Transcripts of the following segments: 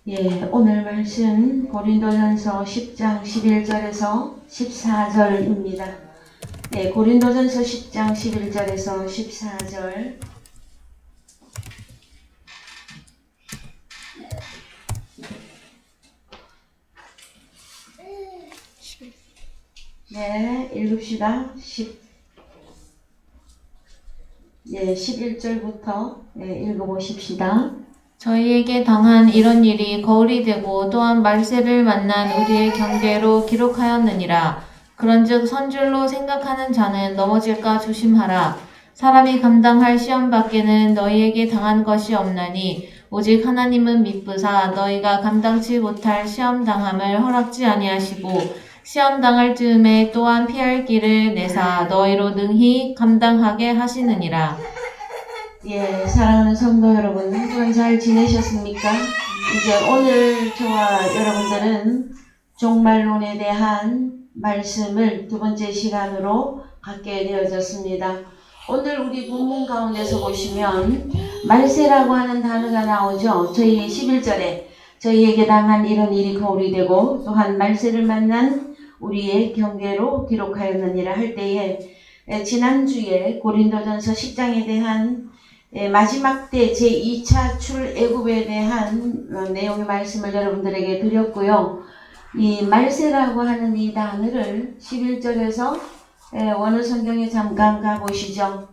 예, 오늘 말씀 고린도전서 10장 11절에서 14절입니다. 예, 고린도전서 10장 11절에서 14절. 네, 읽읍시다. 11절부터 읽어보십시다. 저희에게 당한 이런 일이 거울이 되고 또한 말세를 만난 우리의 경계로 기록하였느니라. 그런즉 선줄로 생각하는 자는 넘어질까 조심하라. 사람이 감당할 시험 밖에는 너희에게 당한 것이 없나니 오직 하나님은 미쁘사 너희가 감당치 못할 시험 당함을 허락지 아니하시고 시험 당할 즈음에 또한 피할 길을 내사 너희로 능히 감당하게 하시느니라. 예, 사랑하는 성도 여러분, 한 주간 잘 지내셨습니까? 이제 오늘 저와 여러분들은 종말론에 대한 말씀을 두 번째 시간으로 갖게 되어졌습니다. 오늘 우리 본문 가운데서 보시면 말세라고 하는 단어가 나오죠. 저희 11절에 저희에게 당한 이런 일이 거울이 되고 또한 말세를 만난 우리의 경계로 기록하였느니라 할 때에 지난주에 고린도전서 10장에 대한 마지막 때 제2차 출애굽에 대한 내용의 말씀을 여러분들에게 드렸고요. 이 말세라고 하는 이 단어를 11절에서 원어 성경에 잠깐 가보시죠.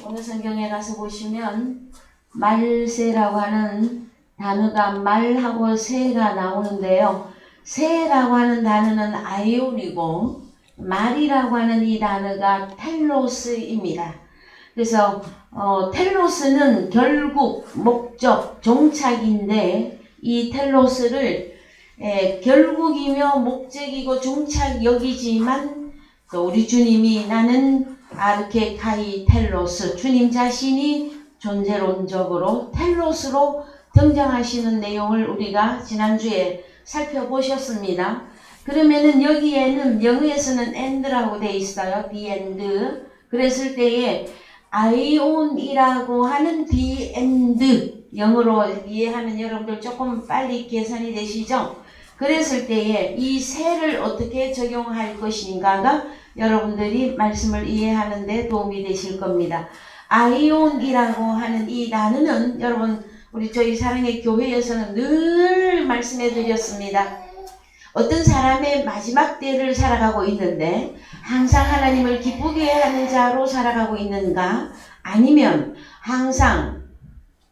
원어 성경에 가서 보시면 말세라고 하는 단어가 말하고 새가 나오는데요. 새라고 하는 단어는 아이온이고 말이라고 하는 이 단어가 텔로스입니다. 그래서 텔로스는 결국, 목적, 종착인데 이 텔로스를 결국이며 목적이고 종착 여기지만 또 우리 주님이 나는 아르케카이 텔로스, 주님 자신이 존재론적으로 텔로스로 등장하시는 내용을 우리가 지난주에 살펴보셨습니다. 그러면은 여기에는 영어에서는 and라고 돼 있어요. the and. 그랬을 때에 아이온이라고 하는 the and 영어로 이해하면 여러분들 조금 빨리 계산이 되시죠? 그랬을 때에 이 새를 어떻게 적용할 것인가가 여러분들이 말씀을 이해하는 데 도움이 되실 겁니다. 아이온이라고 하는 이 단어는 여러분 우리 저희 사랑의 교회에서는 늘 말씀해 드렸습니다. 어떤 사람의 마지막 때를 살아가고 있는데 항상 하나님을 기쁘게 하는 자로 살아가고 있는가? 아니면 항상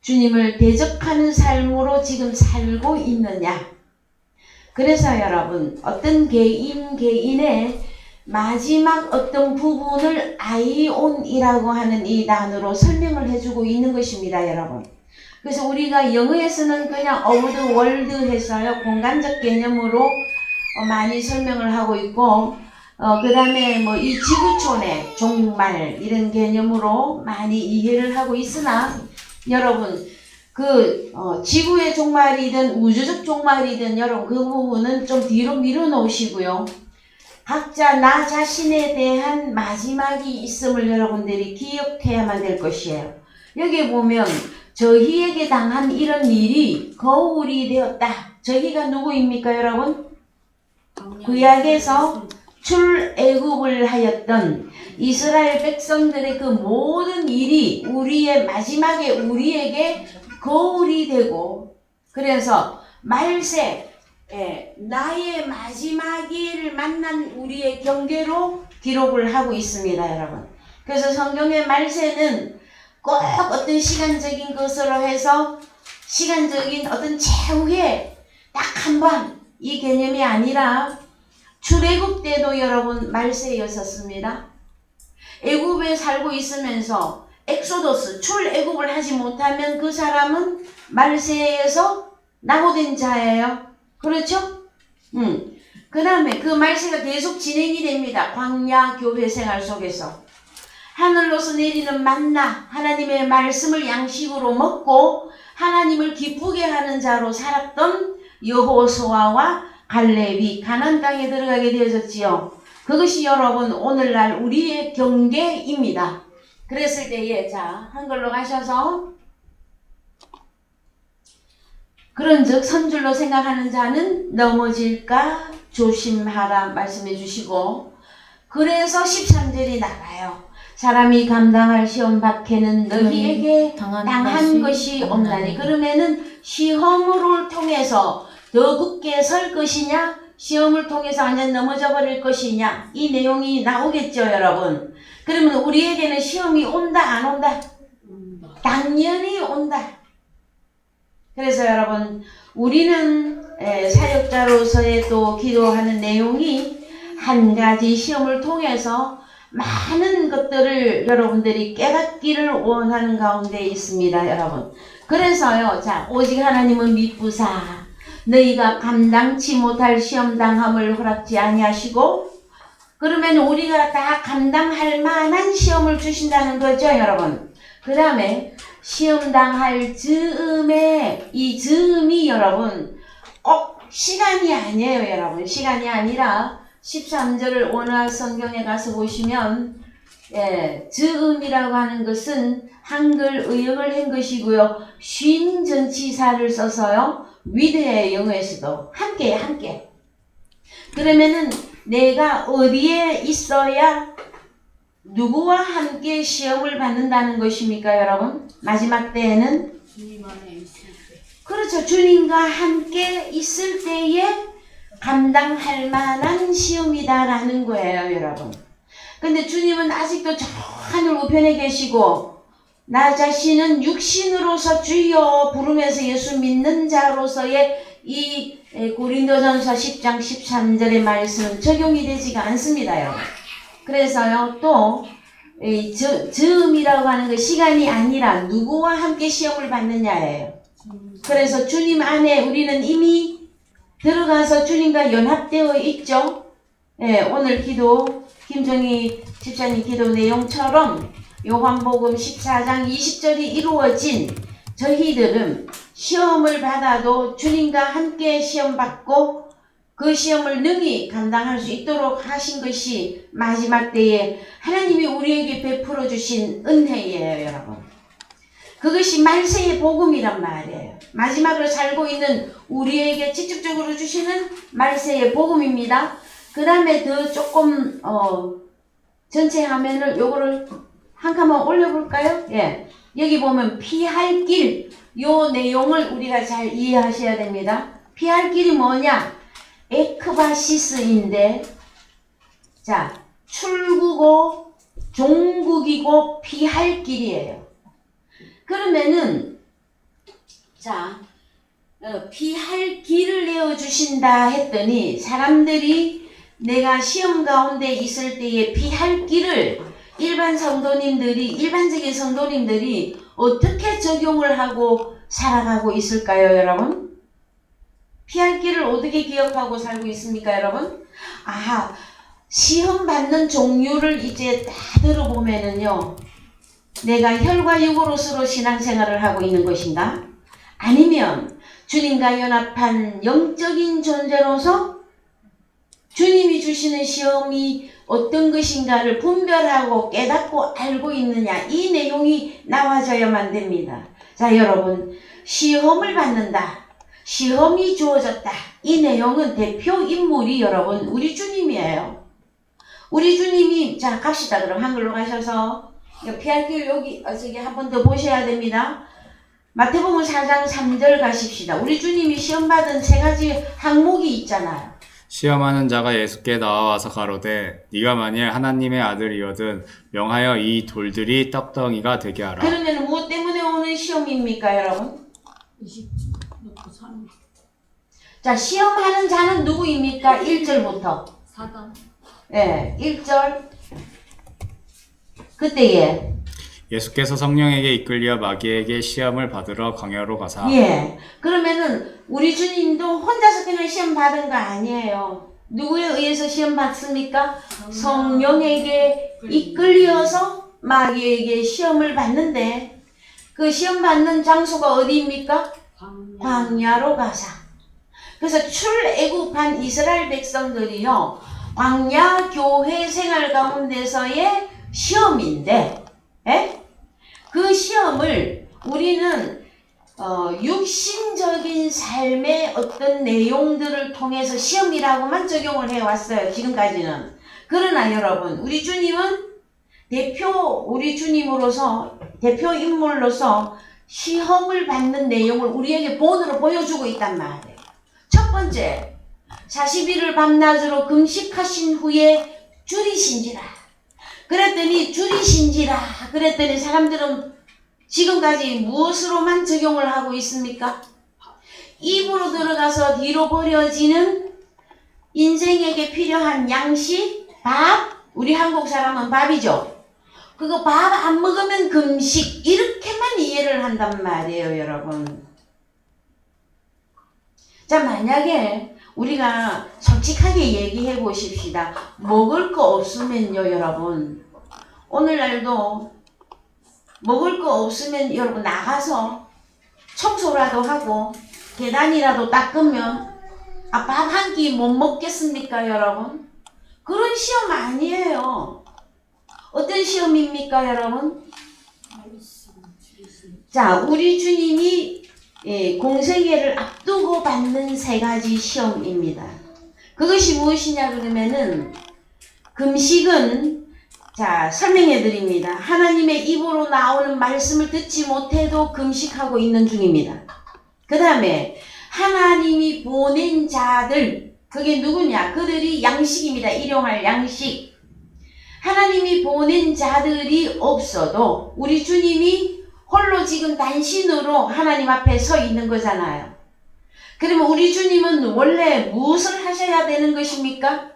주님을 대적하는 삶으로 지금 살고 있느냐? 그래서 여러분 어떤 개인의 마지막 어떤 부분을 아이온이라고 하는 이 단어로 설명을 해주고 있는 것입니다, 여러분. 그래서 우리가 영어에서는 그냥 over the world 해서요, 공간적 개념으로 많이 설명을 하고 있고, 그 다음에 뭐 이 지구촌의 종말 이런 개념으로 많이 이해를 하고 있으나 여러분 지구의 종말이든 우주적 종말이든 여러분 그 부분은 좀 뒤로 밀어 놓으시고요. 각자 나 자신에 대한 마지막이 있음을 여러분들이 기억해야만 될 것이에요. 여기 보면 저희에게 당한 이런 일이 거울이 되었다. 저희가 누구입니까, 여러분? 구약에서 출애굽을 하였던 이스라엘 백성들의 그 모든 일이 우리의 마지막에 우리에게 거울이 되고, 그래서 말세, 나의 마지막을 만난 우리의 경계로 기록을 하고 있습니다, 여러분. 그래서 성경의 말세는 꼭 어떤 시간적인 것으로 해서 시간적인 어떤 최후의 딱 한 번 이 개념이 아니라 출애굽 때도 여러분 말세였었습니다. 애굽에 살고 있으면서 엑소더스 출애굽을 하지 못하면 그 사람은 말세에서 낙오된 자예요. 그렇죠? 그 다음에 그 말세가 계속 진행이 됩니다. 광야 교회 생활 속에서 하늘로서 내리는 만나 하나님의 말씀을 양식으로 먹고 하나님을 기쁘게 하는 자로 살았던 여호수아와 갈렙이 가나안 땅에 들어가게 되어졌지요. 그것이 여러분 오늘날 우리의 경계입니다. 그랬을 때에 자 한글로 가셔서 그런즉 선줄로 생각하는 자는 넘어질까 조심하라 말씀해 주시고, 그래서 13절이 나가요. 사람이 감당할 시험 박해는 너희에게 당한 것이 없나니. 그러면은 시험을 통해서 더 굳게 설 것이냐, 시험을 통해서 완전 넘어져 버릴 것이냐, 이 내용이 나오겠죠, 여러분. 그러면 우리에게는 시험이 온다 안 온다? 당연히 온다. 그래서 여러분, 우리는 사역자로서의 또 기도하는 내용이 한 가지 시험을 통해서 많은 것들을 여러분들이 깨닫기를 원하는 가운데 있습니다, 여러분. 그래서요, 자, 오직 하나님은 미쁘사 너희가 감당치 못할 시험 당함을 허락지 아니하시고, 그러면 우리가 다 감당할 만한 시험을 주신다는 거죠, 여러분. 그 다음에 시험 당할 즈음에, 이 즈음이 여러분 꼭 시간이 아니에요, 여러분. 시간이 아니라 13절을 원어 성경에 가서 보시면, 즈음이라고 하는 것은 한글 의역을 한 것이고요. 쉰 전치사를 써서요. 위드의 영어에서도 함께. 그러면은 내가 어디에 있어야 누구와 함께 시험을 받는다는 것입니까, 여러분? 마지막 때에는 주님 안에 있을 때. 그렇죠. 주님과 함께 있을 때에 감당할 만한 시험이다라는 거예요, 여러분. 근데 주님은 아직도 저 하늘 우편에 계시고, 나 자신은 육신으로서 주여 부르면서 예수 믿는 자로서의 이 고린도전서 10장 13절의 말씀은 적용이 되지가 않습니다, 여러분. 그래서요, 또 즈음이라고 하는 거 시간이 아니라 누구와 함께 시험을 받느냐예요. 그래서 주님 안에 우리는 이미 들어가서 주님과 연합되어 있죠. 오늘 기도, 김정희 집사님 기도 내용처럼 요한복음 14장 20절이 이루어진 저희들은 시험을 받아도 주님과 함께 시험 받고 그 시험을 능히 감당할 수 있도록 하신 것이 마지막 때에 하나님이 우리에게 베풀어 주신 은혜예요, 여러분. 그것이 말세의 복음이란 말이에요. 마지막을 살고 있는 우리에게 직접적으로 주시는 말세의 복음입니다. 그 다음에 더 조금 전체 화면을 요거를 한 칸만 올려볼까요? 예, 여기 보면 피할 길, 요 내용을 우리가 잘 이해하셔야 됩니다. 피할 길이 뭐냐? 에크바시스인데, 자, 출구고 종국이고 피할 길이에요. 그러면은 자, 피할 길을 내어주신다 했더니 사람들이 내가 시험 가운데 있을 때에 피할 길을 일반적인 성도님들이 어떻게 적용을 하고 살아가고 있을까요, 여러분? 피할 길을 어떻게 기억하고 살고 있습니까, 여러분? 시험 받는 종류를 이제 다 들어보면은요, 내가 혈과 육으로서로 신앙생활을 하고 있는 것인가? 아니면 주님과 연합한 영적인 존재로서 주님이 주시는 시험이 어떤 것인가를 분별하고 깨닫고 알고 있느냐, 이 내용이 나와져야만 됩니다. 자, 여러분, 시험을 받는다, 시험이 주어졌다, 이 내용은 대표 인물이 여러분 우리 주님이에요. 우리 주님이, 자, 갑시다. 그럼 한글로 가셔서 피할 길 여기 저기 한 번 더 보셔야 됩니다. 마태복음 4장 3절 가십시다. 우리 주님이 시험 받은 세 가지 항목이 있잖아요. 시험하는 자가 예수께 나와와서 가로되 네가 만일 하나님의 아들이거든 명하여 이 돌들이 떡덩이가 되게 하라. 그러면 무엇 때문에 오는 시험입니까, 여러분? 20 놓고 3 자, 시험하는 자는 누구입니까? 1절부터. 사단. 1절. 그때에 예수께서 성령에게 이끌려 마귀에게 시험을 받으러 광야로 가사. 그러면은 우리 주님도 혼자서 그냥 시험 받은 거 아니에요. 누구에 의해서 시험 받습니까? 성령에게 이끌려서 마귀에게 시험을 받는데, 그 시험 받는 장소가 어디입니까? 광야로 가사. 그래서 출애굽한 이스라엘 백성들이요, 광야 교회 생활 가운데서의 시험인데, 그 시험을 우리는 육신적인 삶의 어떤 내용들을 통해서 시험이라고만 적용을 해왔어요. 지금까지는. 그러나 여러분, 우리 주님은 우리 주님으로서, 대표 인물로서 시험을 받는 내용을 우리에게 본으로 보여주고 있단 말이에요. 첫 번째, 40일을 밤낮으로 금식하신 후에 줄이신지라. 그랬더니 사람들은 지금까지 무엇으로만 적용을 하고 있습니까? 입으로 들어가서 뒤로 버려지는 인생에게 필요한 양식, 밥, 우리 한국 사람은 밥이죠. 그거 밥 안 먹으면 금식, 이렇게만 이해를 한단 말이에요, 여러분. 자, 만약에 우리가 솔직하게 얘기해 보십시다. 먹을 거 없으면요, 여러분. 오늘날도 먹을 거 없으면 여러분 나가서 청소라도 하고 계단이라도 닦으면 밥 한 끼 못 먹겠습니까, 여러분? 그런 시험 아니에요. 어떤 시험입니까, 여러분? 자, 우리 주님이 공생애를 앞두고 받는 3가지 시험입니다. 그것이 무엇이냐 그러면은 금식은, 자, 설명해 드립니다. 하나님의 입으로 나오는 말씀을 듣지 못해도 금식하고 있는 중입니다. 그 다음에 하나님이 보낸 자들, 그게 누구냐? 그들이 양식입니다. 일용할 양식. 하나님이 보낸 자들이 없어도 우리 주님이 홀로 지금 단신으로 하나님 앞에 서 있는 거잖아요. 그러면 우리 주님은 원래 무엇을 하셔야 되는 것입니까?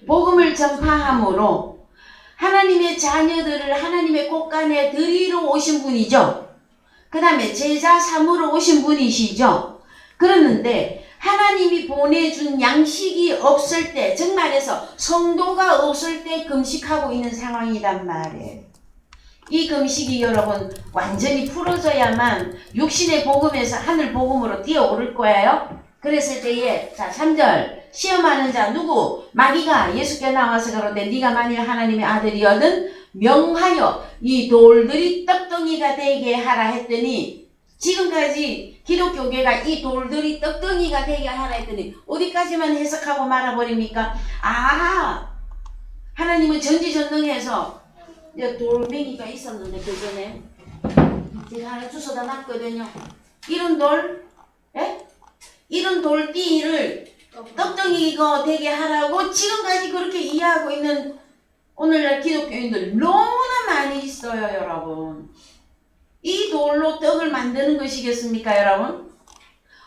복음을 전파함으로 하나님의 자녀들을 하나님의 곳간에 들이러 오신 분이죠. 그 다음에 제자 삼으러 오신 분이시죠. 그러는데 하나님이 보내준 양식이 없을 때, 즉 말해서 성도가 없을 때 금식하고 있는 상황이란 말이에요. 이 금식이 여러분 완전히 풀어져야만 육신의 복음에서 하늘 복음으로 뛰어오를 거예요. 그랬을 때에, 자, 3절, 시험하는 자 누구? 마귀가 예수께 나와서 그러는데 네가 만일 하나님의 아들이거든 명하여 이 돌들이 떡덩이가 되게 하라 했더니, 지금까지 기독교계가 이 돌들이 떡덩이가 되게 하라 했더니 어디까지만 해석하고 말아버립니까? 하나님은 전지전능해서 돌멩이가 있었는데 그 전에 제가 하나 주워다 놨거든요. 이런 돌, 이런 돌띠를 떡덩이가 되게 하라고 지금까지 그렇게 이해하고 있는 오늘날 기독교인들 너무나 많이 있어요, 여러분. 이 돌로 떡을 만드는 것이겠습니까, 여러분?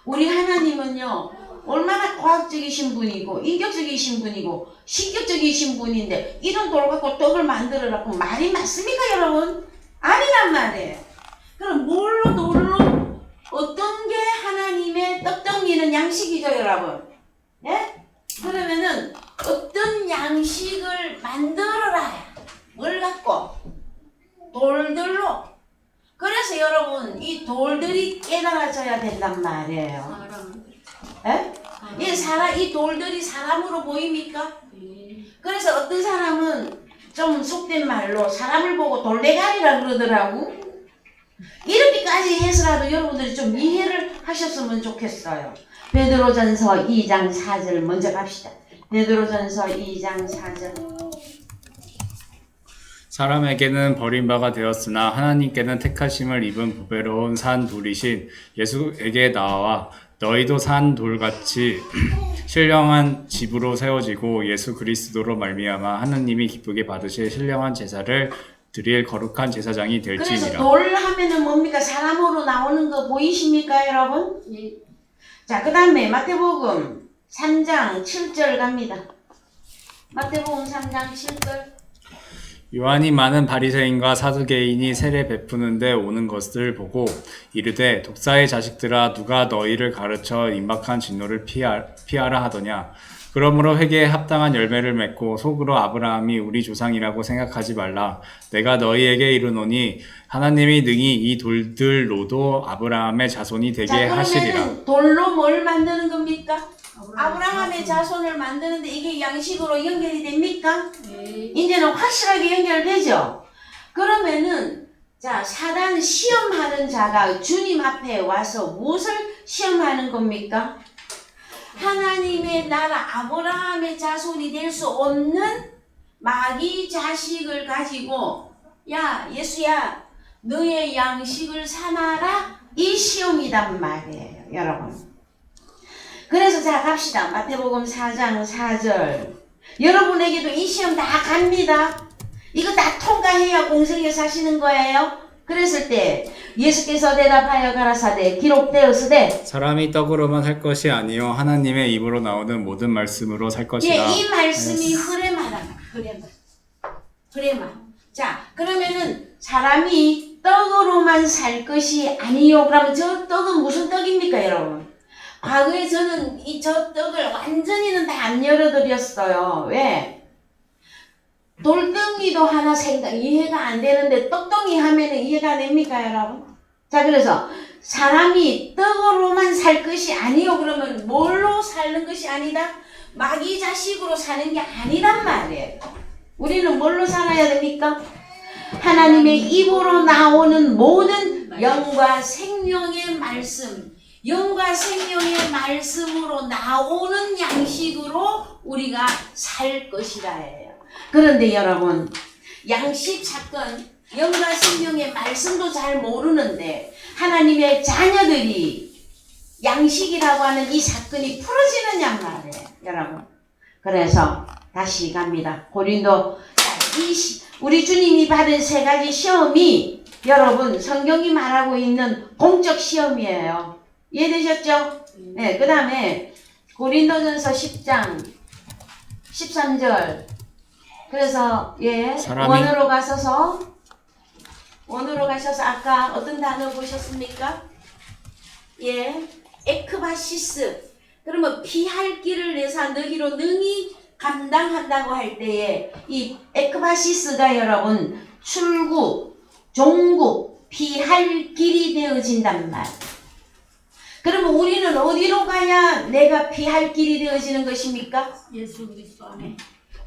우리 하나님은요, 얼마나 과학적이신 분이고 인격적이신 분이고 신격적이신 분인데 이런 돌 갖고 떡을 만들어라고 말이 맞습니까, 여러분? 아니란 말이에요. 그럼 돌로 어떤 게 하나님의 떡덩이는 양식이죠, 여러분? 예? 그러면은 어떤 양식을 만들어라. 뭘 갖고? 돌들로. 그래서 여러분 이 돌들이 깨달아져야 된단 말이에요. 이 돌들이 사람으로 보입니까? 그래서 어떤 사람은 좀 속된 말로 사람을 보고 돌대가리라 그러더라고. 이렇게까지 해서라도 여러분들이 좀 이해를 하셨으면 좋겠어요. 베드로전서 2장 4절 먼저 갑시다. 베드로전서 2장 4절. 사람에게는 버림바가 되었으나 하나님께는 택하심을 입은 보배로운 산 돌이신 예수에게 나와 너희도 산 돌같이 신령한 집으로 세워지고 예수 그리스도로 말미암아 하나님이 기쁘게 받으실 신령한 제사를 드릴 거룩한 제사장이 그래서 될지니라. 돌 하면은 뭡니까? 사람으로 나오는 거 보이십니까, 여러분? 자, 그 다음에 마태복음 3장 7절 갑니다. 마태복음 3장 7절. 요한이 많은 바리새인과 사두개인이 세례 베푸는데 오는 것을 보고 이르되 독사의 자식들아 누가 너희를 가르쳐 임박한 진노를 피하라 하더냐. 그러므로 회개에 합당한 열매를 맺고 속으로 아브라함이 우리 조상이라고 생각하지 말라. 내가 너희에게 이르노니 하나님이 능히 이 돌들로도 아브라함의 자손이 되게 하시리라. 그러면 돌로 뭘 만드는 겁니까? 아브라함의 자손을 만드는데 이게 양식으로 연결이 됩니까? 이제는 확실하게 연결되죠. 그러면은 자, 사단 시험하는 자가 주님 앞에 와서 무엇을 시험하는 겁니까? 하나님의 나라 아브라함의 자손이 될 수 없는 마귀 자식을 가지고 야 예수야 너의 양식을 삼아라 이 시험이란 말이에요 여러분. 그래서 자 갑시다. 마태복음 4장 4절 여러분에게도 이 시험 다 갑니다. 이거 다 통과해야 공생에 사시는 거예요. 그랬을 때 예수께서 대답하여 가라사대 기록되었으되 사람이 떡으로만 살 것이 아니요 하나님의 입으로 나오는 모든 말씀으로 살 것이라. 예, 이 말씀이 흐레마다 흐레마. 자 그러면은 사람이 떡으로만 살 것이 아니요. 그러면 저 떡은 무슨 떡입니까 여러분? 과거에 저는 저 떡을 완전히는 다 안 열어드렸어요. 왜? 돌덩이도 하나 이해가 안 되는데 떡덩이 하면은 이해가 됩니까 여러분? 자 그래서 사람이 떡으로만 살 것이 아니요. 그러면 뭘로 사는 것이 아니다? 마귀 자식으로 사는 게 아니란 말이에요. 우리는 뭘로 살아야 됩니까? 하나님의 입으로 나오는 모든 영과 생명의 말씀, 영과 생명의 말씀으로 나오는 양식으로 우리가 살 것이라 해요. 그런데 여러분 양식 사건 영과 생명의 말씀도 잘 모르는데 하나님의 자녀들이 양식이라고 하는 이 사건이 풀어지느냐 말이에요 여러분. 그래서 다시 갑니다. 고린도 우리 주님이 받은 세 가지 시험이 여러분 성경이 말하고 있는 공적 시험이에요. 이해되셨죠? 네, 그 다음에 고린도전서 10장 13절 그래서 예 원어로 가셔서 아까 어떤 단어 보셨습니까? 예 에크바시스. 그러면 피할 길을 내사 너희로 능히 감당한다고 할 때에 이 에크바시스가 여러분 출구, 종구, 피할 길이 되어진단 말. 그러면 우리는 어디로 가야 내가 피할 길이 되어지는 것입니까? 예수 그리스도 안에.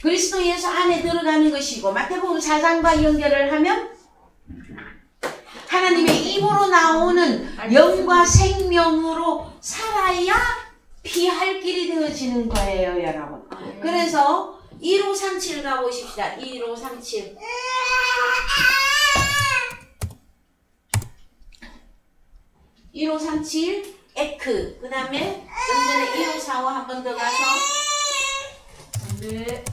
그리스도 예수 안에 들어가는 것이고 마태복음 4장과 연결을 하면 하나님의 입으로 나오는 영과 생명으로 살아야 피할 길이 되어지는 거예요 여러분. 그래서 1537 가보십시다. 1537 1537 에크 그 다음에 좀 전에 1545 한 번 더 가서 네.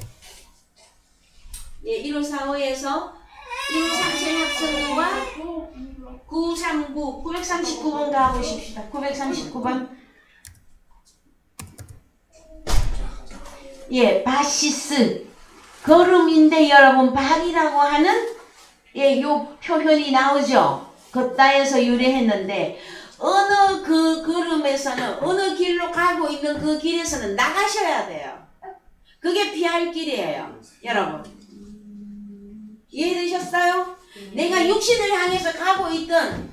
예, 1545에서 1537 합성과 939 939번 가보십시다. 939번 예, 바시스 걸음인데 여러분 발이라고 하는 예, 요 표현이 나오죠. 걷다에서 유래했는데 어느 그 걸음에서는 어느 길로 가고 있는 그 길에서는 나가셔야 돼요. 그게 피할 길이에요. 여러분 이해되셨어요? 내가 육신을 향해서 가고 있던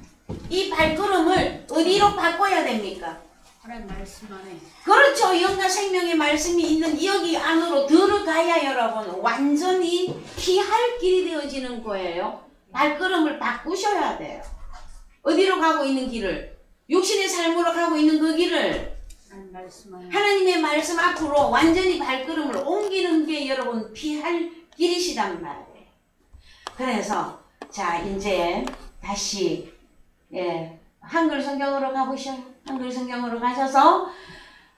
이 발걸음을 어디로 바꿔야 됩니까? 하나님 말씀 안에. 그렇죠. 영과 생명의 말씀이 있는 여기 안으로 들어가야 여러분 완전히 피할 길이 되어지는 거예요. 발걸음을 바꾸셔야 돼요. 어디로 가고 있는 길을 육신의 삶으로 가고 있는 그 길을 하나님 말씀 안에. 하나님의 말씀 앞으로 완전히 발걸음을 옮기는 게 여러분 피할 길이시단 말이에요. 그래서 자 이제 다시 예 한글 성경으로 가보셔요. 한글 성경으로 가셔서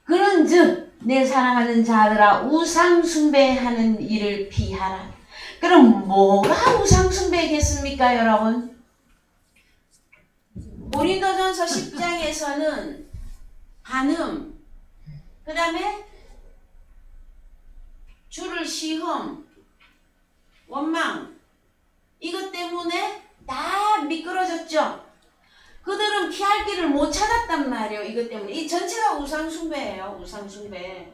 그런즉 내 사랑하는 자들아 우상 숭배하는 일을 피하라. 그럼 뭐가 우상 숭배겠습니까 여러분? 고린도전서 10장에서는 간음 그 다음에 주를 시험 원망 이것 때문에 다 미끄러졌죠. 그들은 피할 길을 못 찾았단 말이에요. 이것 때문에 이 전체가 우상숭배예요. 우상숭배.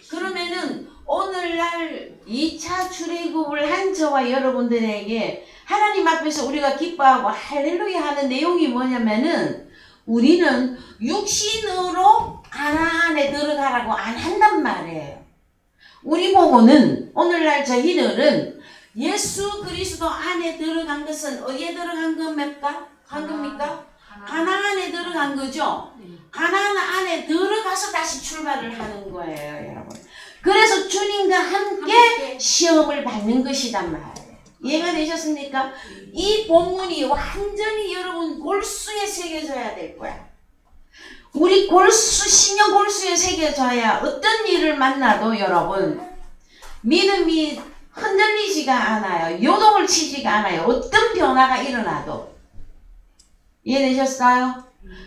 그러면은 오늘날 2차 출애굽을 한 저와 여러분들에게 하나님 앞에서 우리가 기뻐하고 할렐루야 하는 내용이 뭐냐면은 우리는 육신으로 가나안에 들어가라고 안 한단 말이에요. 우리 보고는 오늘날 저희들은 예수 그리스도 안에 들어간 것은 어디에 들어간 겁니까? 가나안 안에 들어간 거죠. 가나안 안에 들어가서 다시 출발을 하는 거예요, 여러분. 그래서 주님과 함께 시험을 받는 것이단 말이에요. 이해가 되셨습니까? 이 본문이 완전히 여러분 골수에 새겨져야 될 거야. 우리 신령 골수에 새겨져야 어떤 일을 만나도 여러분 믿음이 흔들리지가 않아요. 요동을 치지가 않아요. 어떤 변화가 일어나도. 이해되셨어요?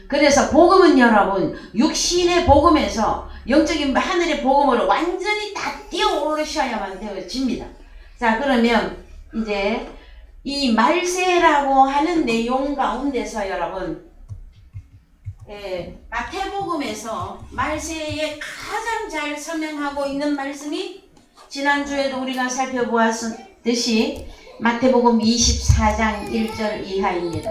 그래서 복음은 여러분 육신의 복음에서 영적인 하늘의 복음으로 완전히 다 뛰어 오르셔야만 되어집니다. 자, 그러면 이제 이 말세라고 하는 내용 가운데서 여러분 마태복음에서 말세에 가장 잘 설명하고 있는 말씀이 지난주에도 우리가 살펴보았듯이 마태복음 24장 1절 이하입니다.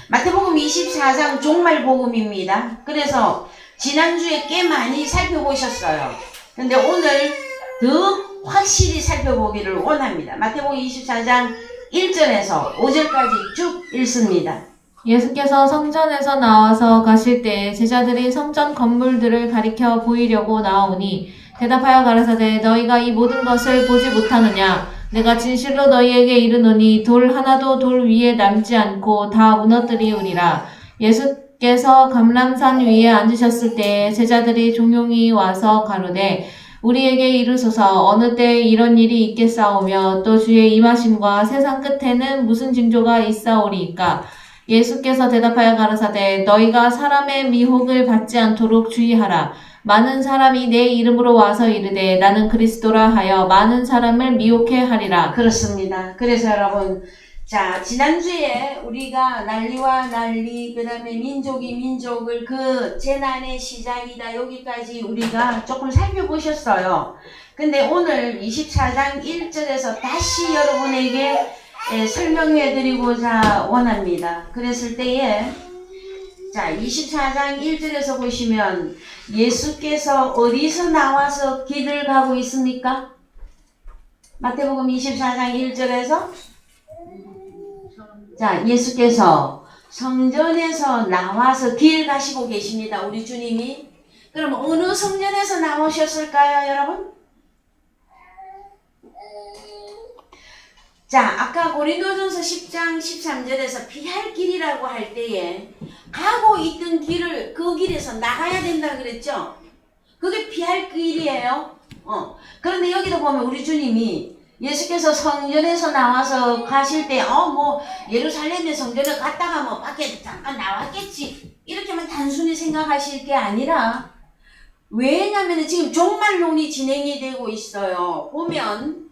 마태복음 24장 종말복음입니다. 그래서 지난주에 꽤 많이 살펴보셨어요. 근데 오늘 더 확실히 살펴보기를 원합니다. 마태복음 24장 1절에서 5절까지 쭉 읽습니다. 예수께서 성전에서 나와서 가실 때 제자들이 성전 건물들을 가리켜 보이려고 나오니 대답하여 가라사대 너희가 이 모든 것을 보지 못하느냐 내가 진실로 너희에게 이르노니 돌 하나도 돌 위에 남지 않고 다 무너뜨리우리라. 예수께서 감람산 위에 앉으셨을 때 제자들이 종용이 와서 가로되 우리에게 이르소서 어느 때에 이런 일이 있겠사오며 또 주의 임하심과 세상 끝에는 무슨 징조가 있사오리이까. 예수께서 대답하여 가라사대 너희가 사람의 미혹을 받지 않도록 주의하라. 많은 사람이 내 이름으로 와서 이르되 나는 그리스도라 하여 많은 사람을 미혹해 하리라. 그렇습니다. 그래서 여러분 자 지난주에 우리가 난리와 난리 그 다음에 민족이 민족을 그 재난의 시작이다 여기까지 우리가 조금 살펴보셨어요. 근데 오늘 24장 1절에서 다시 여러분에게 설명해 드리고자 원합니다. 그랬을 때에 자 24장 1절에서 보시면 예수께서 어디서 나와서 길을 가고 있습니까? 마태복음 24장 1절에서 자 예수께서 성전에서 나와서 길 가시고 계십니다. 우리 주님이. 그럼 어느 성전에서 나오셨을까요, 여러분? 자, 아까 고린도전서 10장 13절에서 피할 길이라고 할 때에 가고 있던 길을 그 길에서 나가야 된다 그랬죠? 그게 피할 길이에요. 그런데 여기도 보면 우리 주님이 예수께서 성전에서 나와서 가실 때 예루살렘의 성전을 갔다가 밖에 잠깐 나왔겠지 이렇게만 단순히 생각하실 게 아니라 왜냐면 지금 종말론이 진행이 되고 있어요. 보면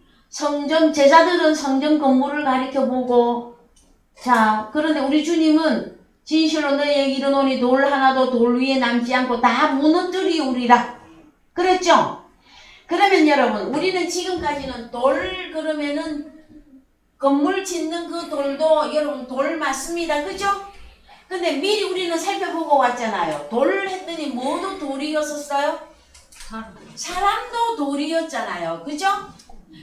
제자들은 성전 건물을 가리켜보고 자 그런데 우리 주님은 진실로 너희에게 이르노니 돌 하나도 돌 위에 남지 않고 다 무너뜨리우리라 그랬죠? 그러면 여러분 우리는 지금까지는 그러면은 건물 짓는 그 돌도 여러분 돌 맞습니다. 그죠? 근데 미리 우리는 살펴보고 왔잖아요. 돌 했더니 뭐도 돌이었었어요? 사람도 돌이었잖아요. 그죠?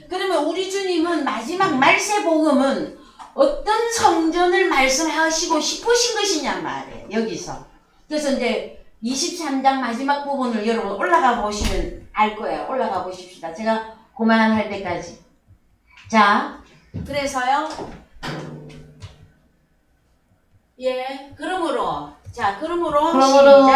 그러면 우리 주님은 마지막 말세복음은 어떤 성전을 말씀하시고 싶으신 것이냐 말이에요. 여기서. 그래서 이제 23장 마지막 부분을 여러분 올라가 보시면 알 거예요. 올라가 보십시다. 제가 그만할 때까지. 자, 그래서요. 그러므로 시작.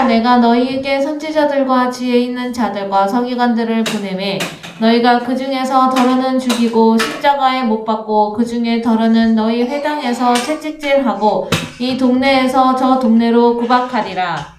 내가 너희에게 선지자들과 지혜 있는 자들과 서기관들을 보내매 너희가 그 중에서 더러는 죽이고 십자가에 못 박고 그 중에 더러는 너희 회당에서 채찍질하고 이 동네에서 저 동네로 구박하리라.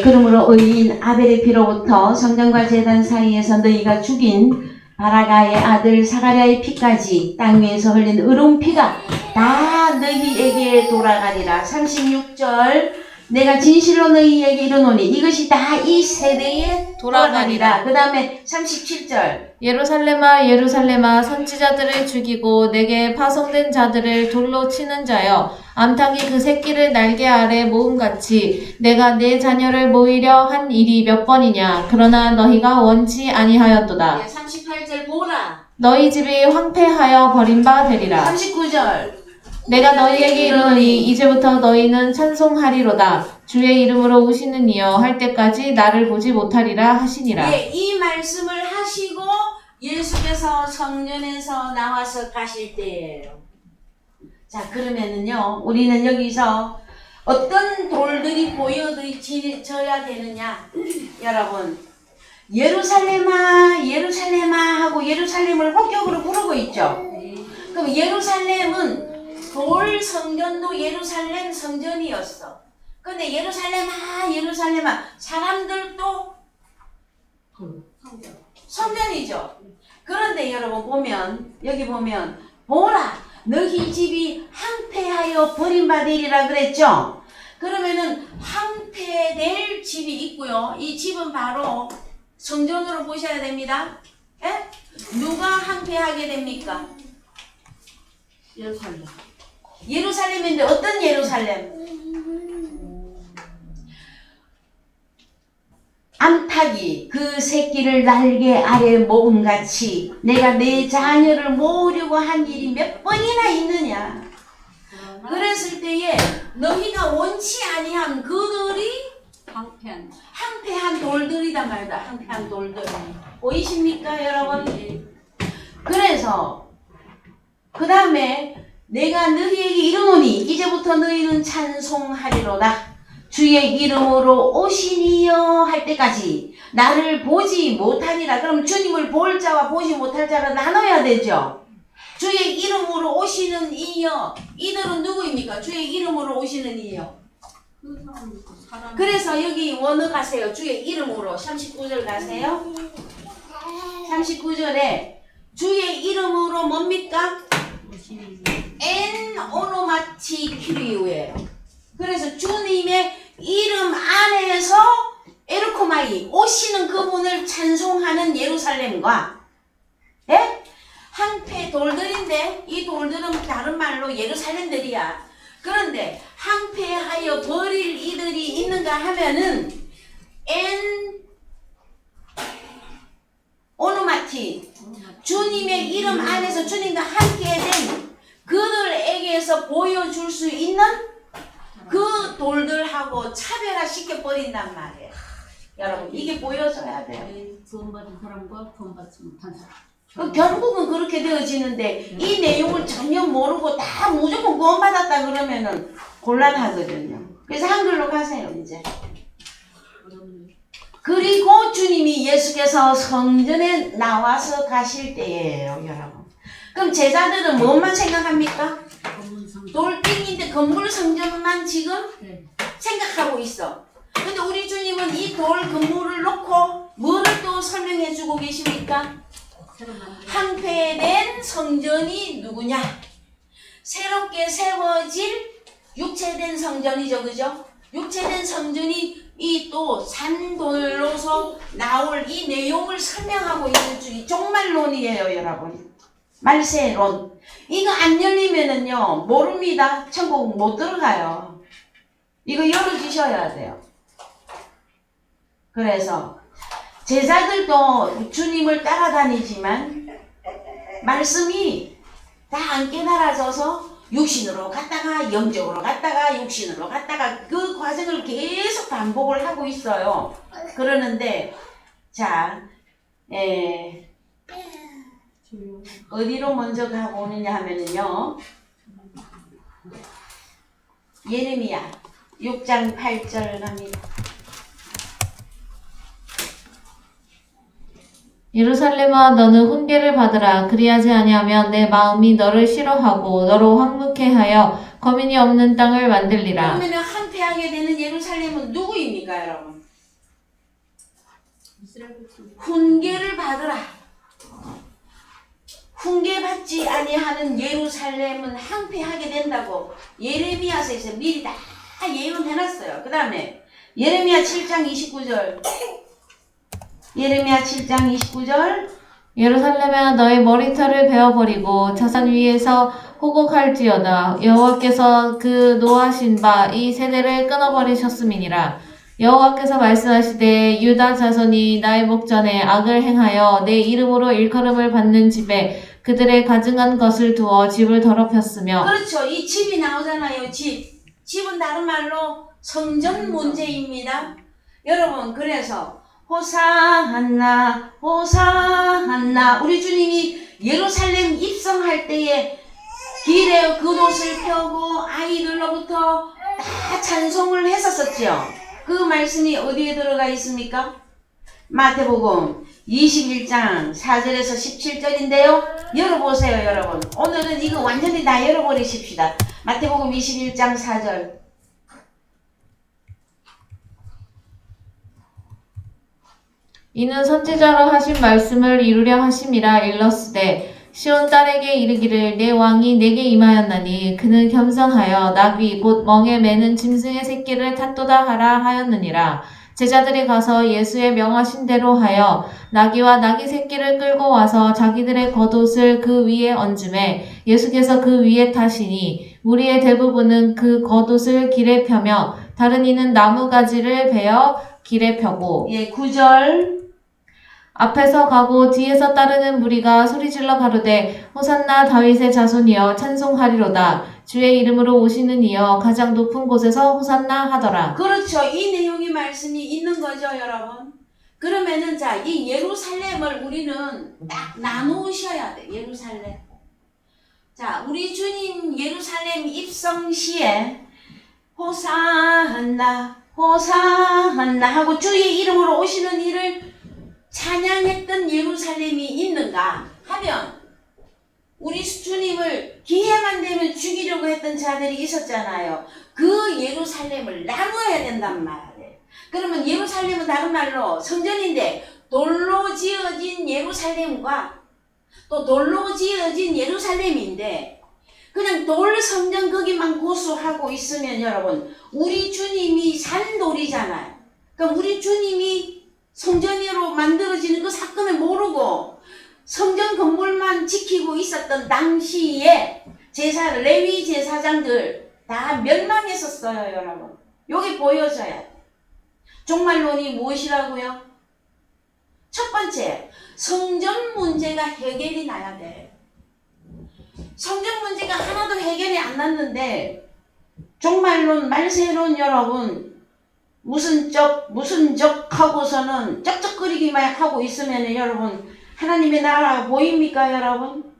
그러므로 의인 아벨의 피로부터 성전과 제단 사이에서 너희가 죽인 바라가의 아들 사가랴의 피까지 땅 위에서 흘린 의로운 피가 다 너희에게 돌아가리라. 36절 내가 진실로 너희에게 이르노니 이것이 다 이 세대에 돌아가리라. 그 다음에 37절 예루살렘아 예루살렘아 선지자들을 죽이고 내게 파송된 자들을 돌로 치는 자여 암탉이 그 새끼를 날개 아래 모음같이 내가 내 자녀를 모이려 한 일이 몇 번이냐 그러나 너희가 원치 아니하였도다. 38절 보라 너희 집이 황폐하여 버림바 되리라. 39절. 내가 너희에게 이르노니 이제부터 너희는 찬송하리로다. 주의 이름으로 오시는 이여 할 때까지 나를 보지 못하리라 하시니라. 예, 이 말씀을 하시고 예수께서 성전에서 나와서 가실 때예요. 자, 그러면은요, 우리는 여기서 어떤 돌들이 보여져야 되느냐? 여러분, 예루살렘아, 예루살렘아 하고 예루살렘을 호격으로 부르고 있죠. 그럼 예루살렘은 돌 성전도 예루살렘 성전이었어. 근데 예루살렘아, 예루살렘아, 사람들도 성전이죠. 그런데 여러분 보면, 여기 보면, 보라, 너희 집이 황폐하여 버림받으리라 그랬죠? 그러면은 황폐될 집이 있고요. 이 집은 바로 성전으로 보셔야 됩니다. 예? 누가 황폐하게 됩니까? 예루살렘. 예루살렘인데 어떤 예루살렘? 암탉이 그 새끼를 날개 아래 모음같이 내가 내 자녀를 모으려고 한 일이 몇 번이나 있느냐. 그랬을 때에 너희가 원치 아니한 그들이 황폐한 돌들이다 말다. 황폐한 돌들 보이십니까 여러분? 그래서 그 다음에 내가 너희에게 이르노니 이제부터 너희는 찬송하리로다. 주의 이름으로 오시니여 할 때까지 나를 보지 못하니라. 그럼 주님을 볼 자와 보지 못할 자를 나눠야 되죠. 주의 이름으로 오시는 이여, 이들은 누구입니까? 주의 이름으로 오시는 이여. 그래서 여기 원어 가세요. 주의 이름으로 39절 가세요. 39절에 주의 이름으로 뭡니까? 엔 오노마티 큐리우예요. 그래서 주님의 이름 안에서 에르코마이 오시는 그분을 찬송하는 예루살렘과 예? 황폐 돌들인데 이 돌들은 다른 말로 예루살렘들이야. 그런데 황폐하여 버릴 이들이 있는가 하면은 엔 오노마티 주님의 이름 안에서 주님과 함께 된 그들에게서 보여줄 수 있는 그 돌들하고 차별화시켜 버린단 말이에요. 여러분 이게 보여줘야 돼요. 구원받은 사람과 구원받지 못한 사람. 결국은 그렇게 되어지는데 이 내용을 전혀 모르고 다 무조건 구원받았다 그러면은 곤란하거든요. 그래서 한글로 가세요 이제. 그리고 주님이 예수께서 성전에 나와서 가실 때예요 여러분. 그럼 제자들은 뭐만 생각합니까? 돌덩이인데 건물 성전만 지금 생각하고 있어. 근데 우리 주님은 이 돌 건물을 놓고 뭐를 또 설명해 주고 계십니까? 황폐된 성전이 누구냐? 새롭게 세워질 육체된 성전이죠. 그죠? 육체된 성전이 이 또 산돌로서 나올 이 내용을 설명하고 있는 이 종말론이에요 여러분. 말세론. 이거 안 열리면은요 모릅니다. 천국 못 들어가요. 이거 열어주셔야 돼요. 그래서 제자들도 주님을 따라다니지만 말씀이 다 안 깨달아져서 육신으로 갔다가 영적으로 갔다가 육신으로 갔다가 그 과정을 계속 반복을 하고 있어요. 그러는데 자 어디로 먼저 가고 오느냐 하면은요 예레미야 6장 8절 갑니다. 예루살렘아 너는 훈계를 받으라. 그리하지 아니하면 내 마음이 너를 싫어하고 너로 황무케 하여 거민이 없는 땅을 만들리라. 그러면 황폐하게 되는 예루살렘은 누구입니까 여러분? 훈계를 받으라. 훈계받지 아니하는 예루살렘은 황폐하게 된다고 예레미야서에서 미리 다 예언해놨어요. 그 다음에 예레미야 7장 29절 예레미야 7장 29절 예루살렘아 너의 머리털을 베어버리고 자산 위에서 호곡할지어다. 여호와께서 그 노하신 바 이 세대를 끊어버리셨음이니라. 여호와께서 말씀하시되 유다 자손이 나의 목전에 악을 행하여 내 이름으로 일컬음을 받는 집에 그들의 가증한 것을 두어 집을 더럽혔으며. 그렇죠. 이 집이 나오잖아요. 집은 다른 말로 성전 문제입니다. 여러분, 그래서 호산나 호산나, 우리 주님이 예루살렘 입성할 때에 길에 겉옷을 펴고 아이들로부터 다 찬송을 했었었죠. 그 말씀이 어디에 들어가 있습니까? 마태복음 21장 4절에서 17절인데요. 열어보세요, 여러분. 오늘은 이거 완전히 다 열어버리십시다. 마태복음 21장 4절. 이는 선지자로 하신 말씀을 이루려 하심이라. 일렀으되 시온 딸에게 이르기를 내 왕이 내게 임하였나니 그는 겸손하여 나귀 곧 멍에 매는 짐승의 새끼를 탔도다 하라 하였느니라. 제자들이 가서 예수의 명하신 대로 하여 나귀와 나귀 새끼를 끌고 와서 자기들의 겉옷을 그 위에 얹음에 예수께서 그 위에 타시니 무리의 대부분은 그 겉옷을 길에 펴며 다른 이는 나무가지를 베어 길에 펴고. 예, 9절. 앞에서 가고 뒤에서 따르는 무리가 소리질러 가로되 호산나 다윗의 자손이여 찬송하리로다. 주의 이름으로 오시는 이여 가장 높은 곳에서 호산나 하더라. 그렇죠. 이 내용의 말씀이 있는 거죠, 여러분. 그러면은 자, 이 예루살렘을 우리는 딱 나누셔야 돼. 예루살렘. 자, 우리 주님 예루살렘 입성 시에 호산나 호산나 하고 주의 이름으로 오시는 이를 찬양했던 예루살렘이 있는가 하면, 우리 주님을 기회만 되면 죽이려고 했던 자들이 있었잖아요. 그 예루살렘을 나눠야 된단 말이에요. 그러면 예루살렘은 다른 말로 성전인데 돌로 지어진 예루살렘과 또 돌로 지어진 예루살렘인데, 그냥 돌 성전 거기만 고수하고 있으면 여러분, 우리 주님이 산돌이잖아요. 그럼 우리 주님이 성전으로 만들어지는 그 사건을 모르고 성전 건물만 지키고 있었던 당시에 제사, 레위 제사장들 다 멸망했었어요, 여러분. 여기 보여줘야 돼. 종말론이 무엇이라고요? 첫 번째, 성전 문제가 해결이 나야 돼. 성전 문제가 하나도 해결이 안 났는데 종말론, 말세론 여러분, 무슨 적 하고서는 쩍쩍거리기만 하고 있으면 여러분, 하나님의 나라가 보입니까, 여러분?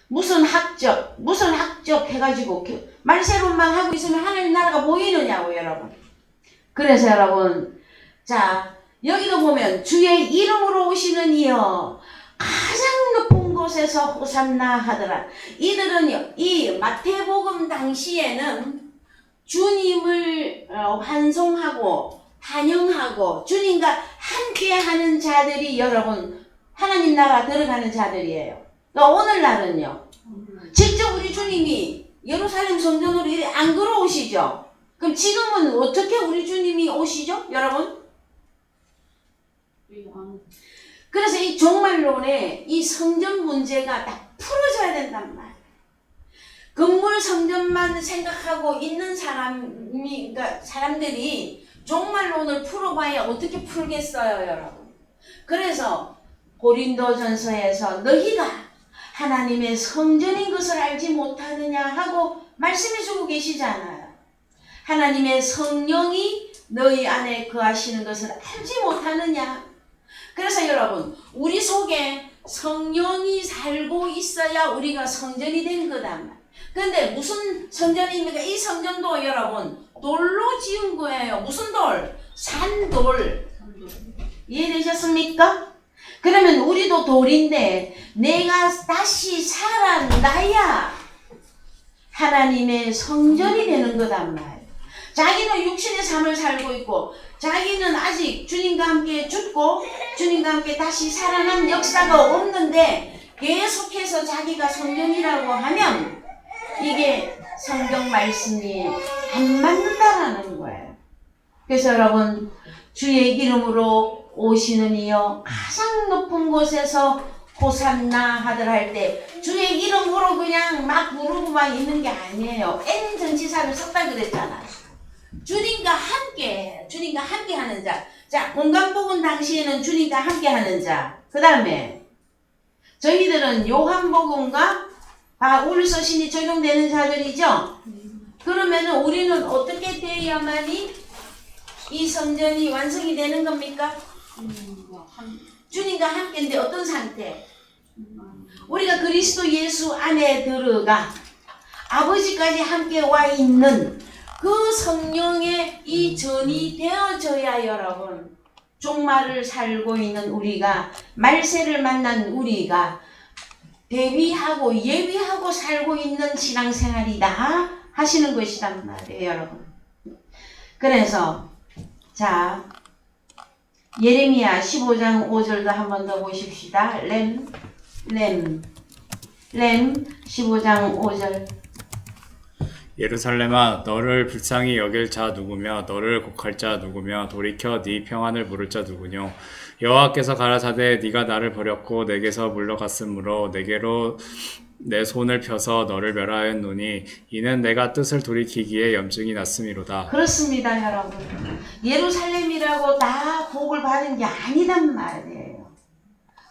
무슨 학적 해가지고 말세론만 하고 있으면 하나님 나라가 보이느냐고, 여러분. 그래서 여러분, 자, 여기도 보면 주의 이름으로 오시는 이여 가장 높은 곳에서 호산나 하더라. 이들은요, 이 마태복음 당시에는 주님을 환송하고 환영하고 주님과 함께하는 자들이 여러분, 하나님 나라 들어가는 자들이에요. 오늘날은요, 직접 우리 주님이 예루살렘 성전으로 안 걸어오시죠? 그럼 지금은 어떻게 우리 주님이 오시죠, 여러분? 그래서 이 종말론에 이 성전 문제가 다 풀어져야 된단 말이에요. 건물 성전만 생각하고 있는 그러니까 사람들이 종말론을 풀어봐야 어떻게 풀겠어요, 여러분? 그래서 고린도전서에서 너희가 하나님의 성전인 것을 알지 못하느냐 하고 말씀해주고 계시잖아요. 하나님의 성령이 너희 안에 거하시는 것을 알지 못하느냐. 그래서 여러분, 우리 속에 성령이 살고 있어야 우리가 성전이 된 거다. 근데 무슨 성전입니까? 이 성전도 여러분 돌로 지은 거예요. 무슨 돌? 산돌. 이해되셨습니까? 그러면 우리도 돌인데 내가 다시 살아나야 하나님의 성전이 되는 거단 말이에요. 자기는 육신의 삶을 살고 있고 자기는 아직 주님과 함께 죽고 주님과 함께 다시 살아난 역사가 없는데 계속해서 자기가 성전이라고 하면 이게 성경 말씀이 안 맞는다라는 거예요. 그래서 여러분, 주의 이름으로 오시는 이여 가장 높은 곳에서 호산나 하들 할 때 주의 이름으로 그냥 막 부르고만 있는 게 아니에요. N 전치사를 썼다 그랬잖아요. 주님과 함께 하는 자. 자, 공간복음 당시에는 주님과 함께 하는 자. 그 다음에 저희들은 요한복음과 바울 서신이 적용되는 자들이죠. 그러면은 우리는 어떻게 돼야만이 이 성전이 완성이 되는 겁니까? 주님과 함께인데 어떤 상태? 우리가 그리스도 예수 안에 들어가 아버지까지 함께 와 있는 그 성령의 이 전이 되어져야 여러분, 종말을 살고 있는 우리가, 말세를 만난 우리가 대비하고 예비하고 살고 있는 신앙생활이다 하시는 것이란 말이에요, 여러분. 그래서 자, 예레미야 15장 5절도 한 번 더 보십시다. 렘 15장 5절. 예루살렘아 너를 불쌍히 여길 자 누구며 너를 곡할 자 누구며 돌이켜 네 평안을 물을 자 누구뇨. 여호와께서 가라사대 네가 나를 버렸고 내게서 물러갔으므로 내게로 내 손을 펴서 너를 멸하였노니 이는 내가 뜻을 돌이키기에 염증이 났음이로다. 그렇습니다, 여러분. 예루살렘이라고 다 복을 받은 게 아니단 말이에요.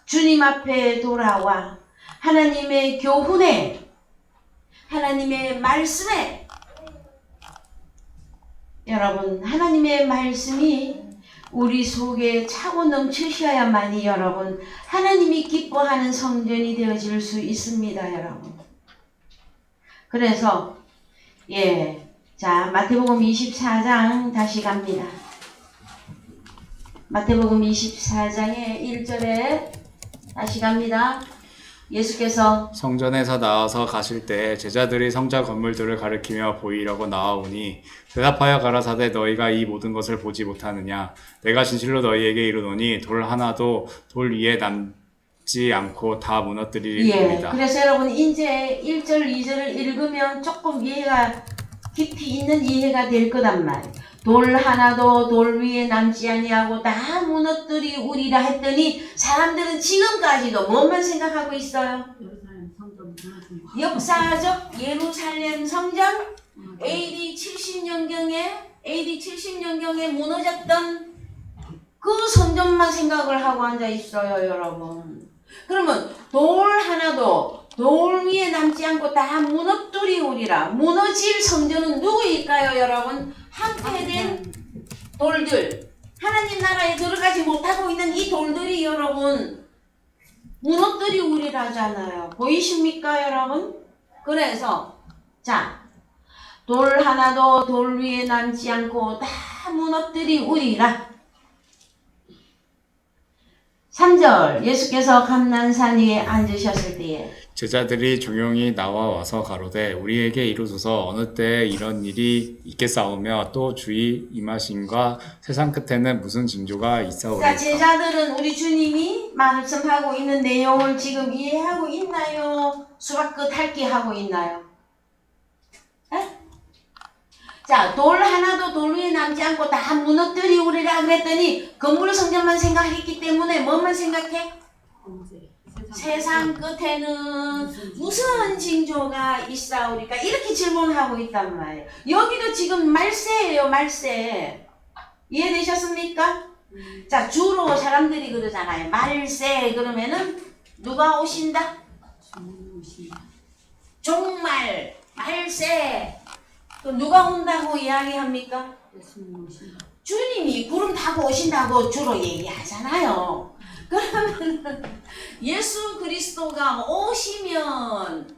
주님 앞에 돌아와 하나님의 교훈에, 하나님의 말씀에, 여러분, 하나님의 말씀이 우리 속에 차고 넘치셔야만이 여러분, 하나님이 기뻐하는 성전이 되어질 수 있습니다, 여러분. 그래서 자, 마태복음 24장 다시 갑니다. 마태복음 24장의 1절에 다시 갑니다. 예수께서 성전에서 나와서 가실 때 제자들이 성자 건물들을 가리키며 보이려고 나아오니 대답하여 가라사대 너희가 이 모든 것을 보지 못하느냐. 내가 진실로 너희에게 이르노니 돌 하나도 돌 위에 남지 않고 다 무너뜨리리이다. 그래서 여러분 이제 1절 2절을 읽으면 조금 이해가 깊이 있는 이해가 될 거단 말이에요. 돌 하나도 돌 위에 남지 아니하고 다 무너뜨리우리라 했더니 사람들은 지금까지도 뭐만 생각하고 있어요? 예루살렘 성전 무너진 거. 역사적 예루살렘 성전 AD 70년경에 무너졌던 그 성전만 생각을 하고 앉아 있어요, 여러분. 그러면 돌 하나도 돌 위에 남지 않고 다 무너뜨리우리라. 무너질 성전은 누구일까요, 여러분? 함께된 돌들. 하나님 나라에 들어가지 못하고 있는 이 돌들이 여러분 무너뜨리우리라잖아요. 보이십니까, 여러분? 그래서 자, 돌 하나도 돌 위에 남지 않고 다 무너뜨리우리라. 3절 예수께서 감난산 위에 앉으셨을 때에 제자들이 조용히 나와 와서 가로되 우리에게 이루소서 어느 때에 이런 일이 있겠사오며 또 주의 임하심과 세상 끝에는 무슨 징조가 자, 있사오리까. 제자들은 우리 주님이 말씀하고 있는 내용을 지금 이해하고 있나요? 수박 끝 핥기 하고 있나요? 에? 자, 돌 하나도 돌 위에 남지 않고 다 무너뜨리우리라 그랬더니 건물 성전만 생각했기 때문에 뭐만 생각해? 언제? 세상 끝에는 무슨 징조가 있사오리까? 이렇게 질문하고 있단 말이에요. 여기도 지금 말세예요, 말세. 이해되셨습니까? 자, 주로 사람들이 그러잖아요. 말세 그러면은 누가 오신다? 주님 오신다. 종말, 말세. 또 누가 온다고 이야기합니까? 예수님 오신다. 주님이 구름 타고 오신다고 주로 얘기하잖아요. 그러면 예수 그리스도가 오시면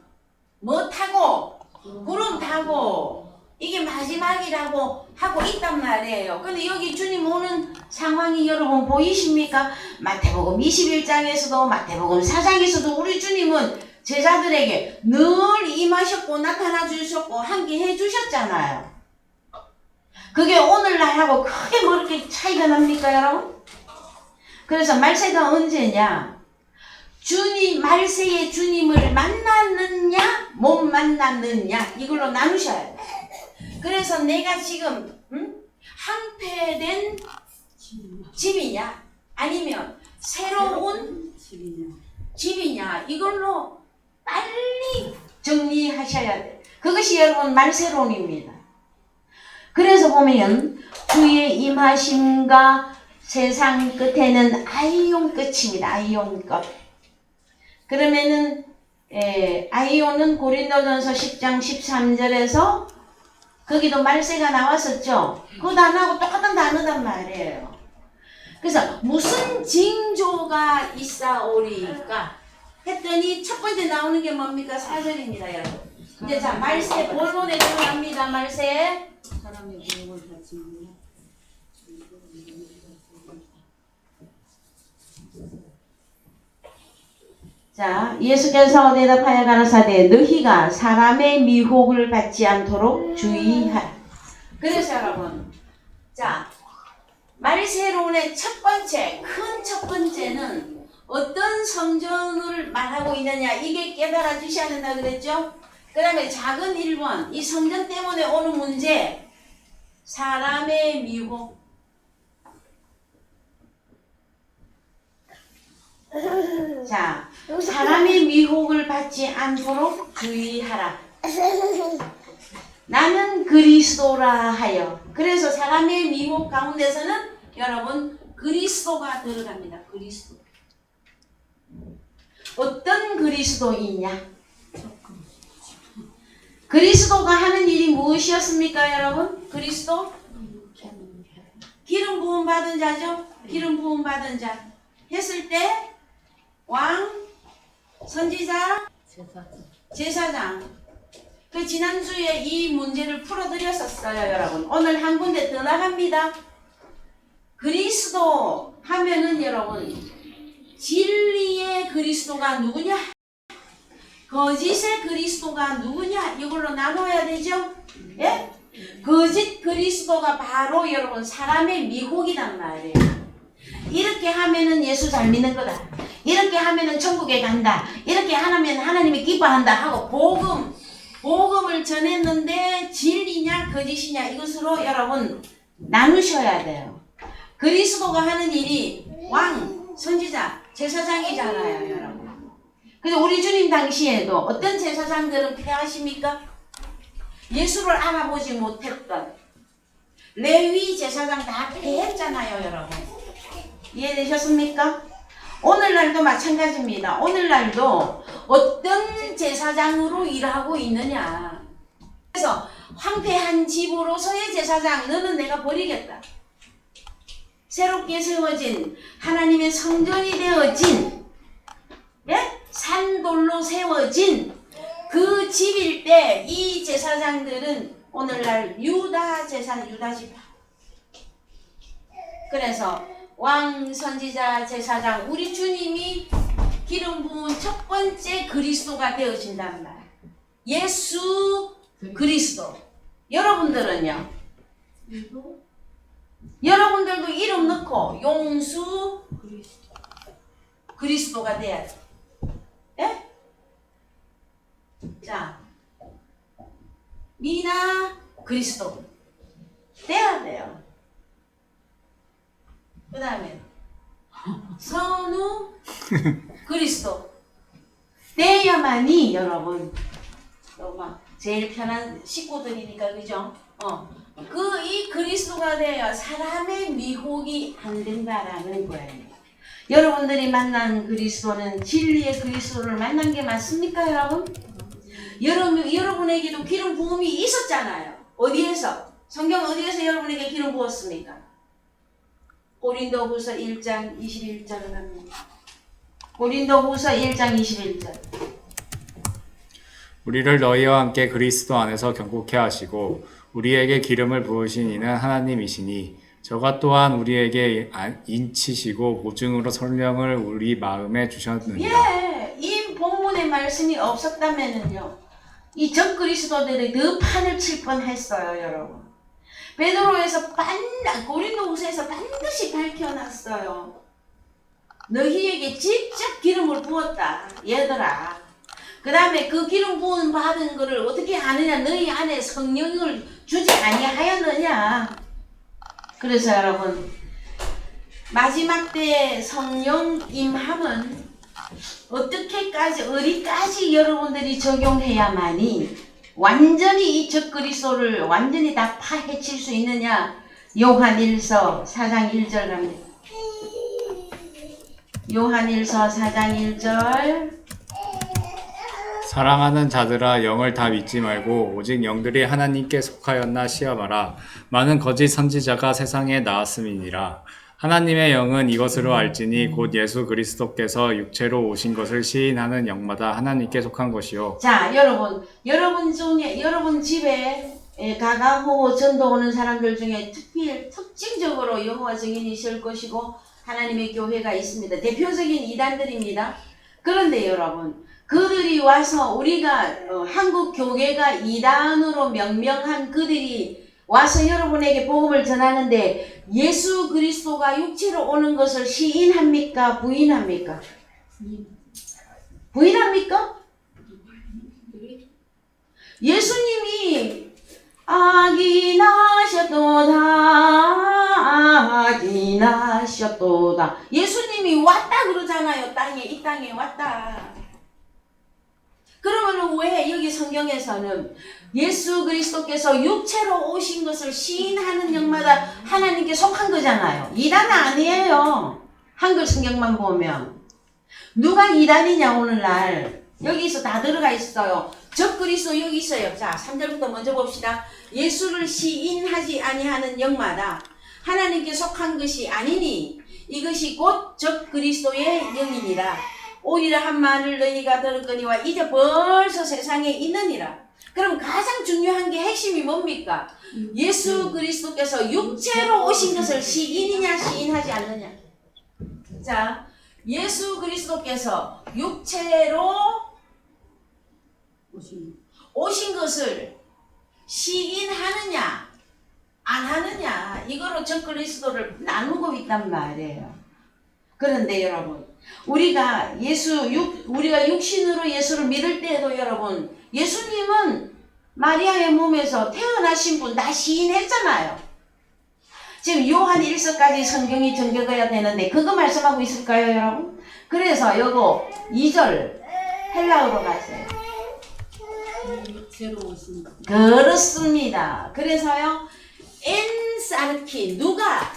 뭐 타고? 구름 타고 이게 마지막이라고 하고 있단 말이에요. 근데 여기 주님 오는 상황이 여러분 보이십니까? 마태복음 21장에서도 마태복음 4장에서도 우리 주님은 제자들에게 늘 임하셨고 나타나 주셨고 함께 해 주셨잖아요. 그게 오늘날하고 크게 뭐 이렇게 차이가 납니까, 여러분? 그래서 말세가 언제냐? 말세의 주님을 만났느냐, 못 만났느냐, 이걸로 나누셔야 돼. 그래서 내가 지금, 항폐된 집이냐, 아니면 새로운 집이냐, 이걸로 빨리 정리하셔야 돼. 그것이 여러분 말세론입니다. 그래서 보면 주의 임하심과 세상 끝에는 아이온 끝입니다. 아이온 끝. 그러면은 아이온은 고린도전서 10장 13절에서 거기도 말세가 나왔었죠. 그 단어하고 똑같은 단어단 말이에요. 그래서 무슨 징조가 있사오리까 했더니 첫 번째 나오는 게 뭡니까? 4절입니다, 여러분. 이제 자, 말세 본론에 들어갑니다. 말세. 사람의 미혹을 받지 말라. 자, 예수께서 대답하여 가라사대 너희가 사람의 미혹을 받지 않도록 주의하라. 그래서 여러분, 자, 말세론의 첫 번째, 큰 첫 번째는 어떤 성전을 말하고 있느냐, 이게 깨달아 주셔야 된다 그랬죠? 그 다음에 작은 1번, 이 성전 때문에 오는 문제, 사람의 미혹. 자, 사람의 미혹을 받지 않도록 주의하라. 나는 그리스도라 하여. 그래서 사람의 미혹 가운데서는 여러분 그리스도가 들어갑니다. 그리스도. 어떤 그리스도이냐? 그리스도가 하는 일이 무엇이었습니까, 여러분? 그리스도? 기름 부음 받은 자죠? 기름 부음 받은 자. 했을 때 왕, 선지자, 제사장. 그 지난주에 이 문제를 풀어드렸었어요, 여러분. 오늘 한 군데 더 나갑니다. 그리스도 하면은 여러분, 진리의 그리스도가 누구냐? 거짓의 그리스도가 누구냐? 이걸로 나눠야 되죠? 예? 거짓 그리스도가 바로 여러분 사람의 미혹이란 말이에요. 이렇게 하면은 예수 잘 믿는 거다. 이렇게 하면은 천국에 간다. 이렇게 하면 하나님이 기뻐한다 하고 복음을 전했는데 진리냐 거짓이냐 이것으로 여러분 나누셔야 돼요. 그리스도가 하는 일이 왕, 선지자, 제사장이잖아요, 여러분. 근데 우리 주님 당시에도 어떤 제사장들은 폐하십니까? 예수를 알아보지 못했던 레위 제사장 다 폐했잖아요, 여러분. 이해되셨습니까? 오늘날도 마찬가지입니다. 오늘날도 어떤 제사장으로 일하고 있느냐. 그래서 황폐한 집으로서의 제사장, 너는 내가 버리겠다. 새롭게 세워진 하나님의 성전이 되어진, 예? 산돌로 세워진 그 집일 때 이 제사장들은 오늘날 유다 제사, 유다 지파. 그래서 왕, 선지자, 제사장, 우리 주님이 기름 부은 첫 번째 그리스도가 되어진단 말. 예수 그리스도. 여러분들은요? 여러분들도 이름 넣고 용수 그리스도가 돼야 돼. 예? 자, 미나 그리스도 돼야 돼요. 그 다음에 선우 그리스도 돼야만이 여러분 막 제일 편한 식구들이니까 그죠? 이 그리스도가 되어 사람의 미혹이 안 된다라는 거예요. 여러분들이 만난 진리의 그리스도를 만난 게 맞습니까, 여러분? 여러분에게도 기름 부음이 있었잖아요. 어디에서? 성경 어디에서 여러분에게 기름 부었습니까? 고린도후서 1장 21절을 합니다. 고린도후서 1장 21절. 우리를 너희와 함께 그리스도 안에서 경고케 하시고 우리에게 기름을 부으신 이는 하나님이시니 저가 또한 우리에게 인치시고 보증으로 성령을 우리 마음에 주셨느니라. 예, 이 본문의 말씀이 없었다면은요, 이 적그리스도들이 더 판을 칠 뻔했어요, 여러분. 베드로에서 고린도후서에서 반드시 밝혀놨어요. 너희에게 직접 기름을 부었다, 얘들아. 그 다음에 그 기름 부은 받은 거를 어떻게 아느냐? 너희 안에 성령을 주지 아니하였느냐? 그래서 여러분, 마지막 때의 성령 임함은 어디까지 여러분들이 적용해야만이 완전히 이 적그리스도를 완전히 다 파헤칠 수 있느냐? 요한일서 4장 1절 갑니다. 요한일서 4장 1절. 사랑하는 자들아 영을 다 믿지 말고 오직 영들이 하나님께 속하였나 시험하라. 많은 거짓 선지자가 세상에 나왔음이니라. 하나님의 영은 이것으로 알지니 곧 예수 그리스도께서 육체로 오신 것을 시인하는 영마다 하나님께 속한 것이요. 자, 여러분 중에, 여러분 집에 가가호 전도 오는 사람들 중에 특징적으로 여호와 증인이 있을 것이고 하나님의 교회가 있습니다. 대표적인 이단들입니다. 그런데 여러분, 그들이 와서 우리가 한국 교회가 이단으로 명명한 그들이 와서 여러분에게 복음을 전하는데 예수 그리스도가 육체로 오는 것을 시인합니까? 부인합니까? 부인합니까? 예수님이 아기 나셨도다. 예수님이 왔다 그러잖아요. 이 땅에 왔다. 그러면 왜 여기 성경에서는 예수 그리스도께서 육체로 오신 것을 시인하는 영마다 하나님께 속한 거잖아요. 이단은 아니에요. 한글 성경만 보면. 누가 이단이냐 오늘날. 여기서 다 들어가 있어요. 적그리스도 여기 있어요. 자, 3절부터 먼저 봅시다. 예수를 시인하지 아니하는 영마다 하나님께 속한 것이 아니니 이것이 곧 적그리스도의 영이니라. 오리라 한 말을 너희가 들었거니와 이제 벌써 세상에 있느니라. 그럼 가장 중요한 게 핵심이 뭡니까? 예수 그리스도께서 육체로 오신 것을 시인이냐 시인하지 않느냐. 자, 예수 그리스도께서 육체로 오신 것을 시인하느냐 안 하느냐, 이거로 적그리스도를 나누고 있단 말이에요. 그런데 여러분, 우리가 육신으로 예수를 믿을 때에도 여러분, 예수님은 마리아의 몸에서 태어나신 분 다 시인했잖아요. 지금 요한 1서까지 성경이 전개돼야 되는데 그거 말씀하고 있을까요, 여러분? 그래서 요거 2절 헬라어로 가세요. 육체로 오신 것. 그렇습니다. 그래서요, 엔사르키, 누가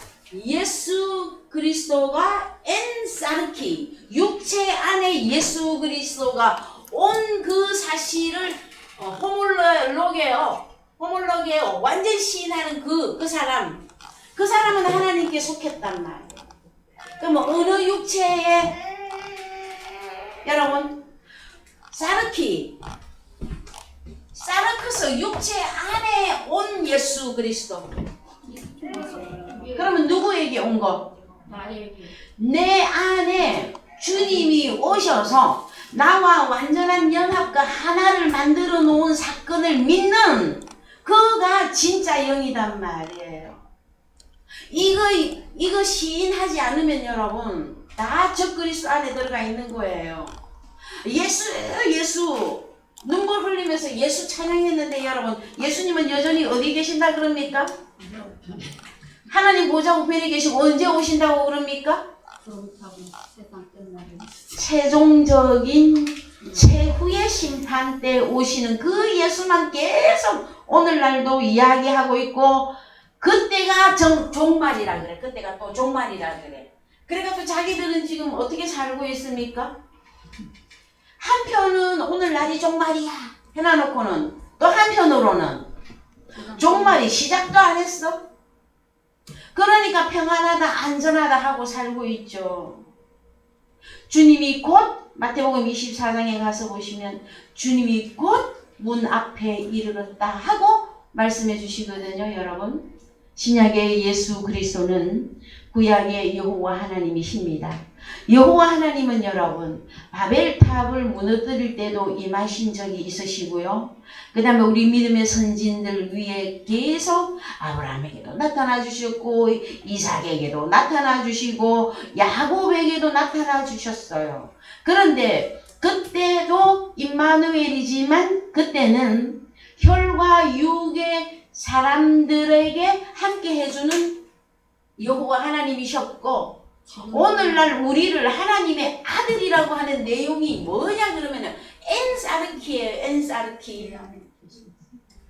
예수 그리스도가 엔사르키, 육체 안에 예수 그리스도가 온 그 사실을 호몰로게요, 완전 시인하는 그 사람은 하나님께 속했단 말이에요. 그럼 어느 육체에, 여러분, 사르크스 육체 안에 온 예수 그리스도. 그러면 누구에게 온 거? 내 안에 주님이 오셔서 나와 완전한 연합과 하나를 만들어 놓은 사건을 믿는 그가 진짜 영이단 말이에요. 이거 시인하지 않으면 여러분 다 적그리스도 안에 들어가 있는 거예요. 예수 눈물 흘리면서 예수 찬양했는데 여러분, 예수님은 여전히 어디 계신다 그럽니까? 하나님 보좌 우편에 계시고 언제 오신다고 그럽니까? 세상 끝나는 최종적인 최후의 심판 때 오시는 그 예수만 계속 오늘날도 이야기하고 있고, 그때가 종말이라 그래. 그때가 또 종말이라 그래. 그래갖고 자기들은 지금 어떻게 살고 있습니까? 한편은 오늘날이 종말이야 해놔놓고는 또 한편으로는 종말이 시작도 안 했어. 그러니까 평안하다 안전하다 하고 살고 있죠. 주님이 곧 마태복음 24장에 가서 보시면 주님이 곧 문 앞에 이르렀다 하고 말씀해 주시거든요. 여러분, 신약의 예수 그리스도는 구약의 여호와 하나님이십니다. 여호와 하나님은 여러분 바벨탑을 무너뜨릴 때도 임하신 적이 있으시고요. 그 다음에 우리 믿음의 선진들 위에 계속 아브라함에게도 나타나 주셨고, 이삭에게도 나타나 주시고, 야곱에게도 나타나 주셨어요. 그런데 그때도 임마누엘이지만 그때는 혈과 육의 사람들에게 함께 해주는 여호와 하나님이셨고, 오늘날 우리를 하나님의 아들이라고 하는 내용이 뭐냐 그러면은 엔사르키예요. 엔사르키.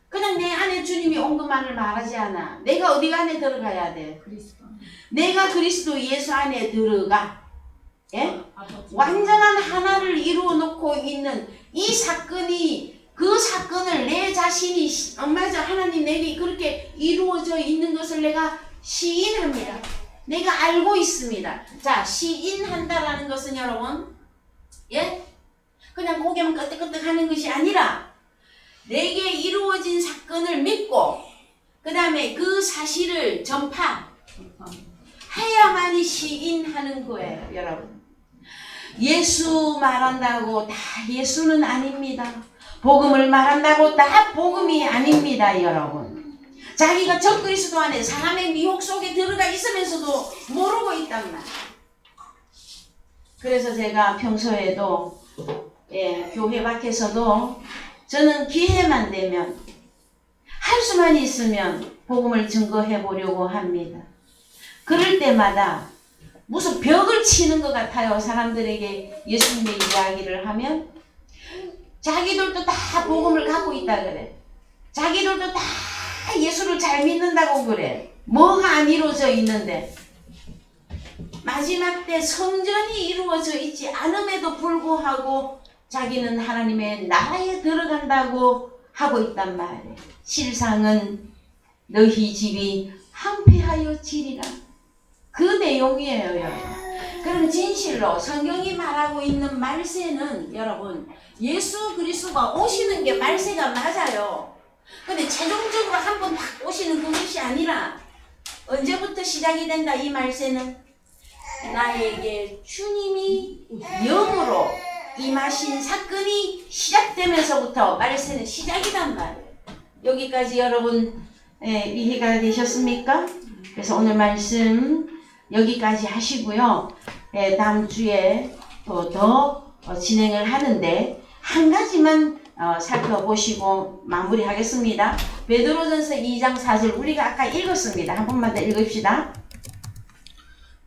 그냥 내 안에 주님이 온 것만을 말하지 않아. 내가 어디 안에 들어가야 돼? 그리스도 안에. 내가 그리스도 예수 안에 들어가. 예? 아버지. 완전한 하나를 이루어 놓고 있는 이 사건이 그 사건을 내 자신이 맞아 하나님 내게 그렇게 이루어져 있는 것을 내가 시인합니다. 내가 알고 있습니다. 자, 시인한다라는 것은 여러분 예? 그냥 고개만 끄덕끄덕 하는 것이 아니라 내게 이루어진 사건을 믿고 그 다음에 그 사실을 전파해야만이 시인하는 거예요, 여러분. 예수 말한다고 다 예수는 아닙니다. 복음을 말한다고 다 복음이 아닙니다, 여러분. 자기가 적그리스도 안에 사람의 미혹 속에 들어가 있으면서도 모르고 있단 말이에요. 그래서 제가 평소에도 교회 밖에서도 저는 기회만 되면 할 수만 있으면 복음을 증거해 보려고 합니다. 그럴 때마다 무슨 벽을 치는 것 같아요. 사람들에게 예수님의 이야기를 하면 자기들도 다 복음을 갖고 있다 그래. 자기들도 다 예수를 잘 믿는다고 그래. 뭐가 안 이루어져 있는데 마지막 때 성전이 이루어져 있지 않음에도 불구하고 자기는 하나님의 나라에 들어간다고 하고 있단 말이에요. 실상은 너희 집이 황폐하여 지리라. 그 내용이에요, 여러분. 그럼 진실로 성경이 말하고 있는 말세는 여러분 예수 그리스도가 오시는 게 말세가 맞아요. 근데 최종적으로 한번 딱 오시는 그것이 아니라 언제부터 시작이 된다 이 말세는? 나에게 주님이 영으로 임하신 사건이 시작되면서부터 말세는 시작이란 말이에요. 여기까지 여러분 이해가 되셨습니까? 그래서 오늘 말씀 여기까지 하시고요. 다음 주에 또 더 진행을 하는데 한 가지만 살펴보시고 마무리하겠습니다. 베드로전서 2장 4절 우리가 아까 읽었습니다. 한 번만 더 읽읍시다.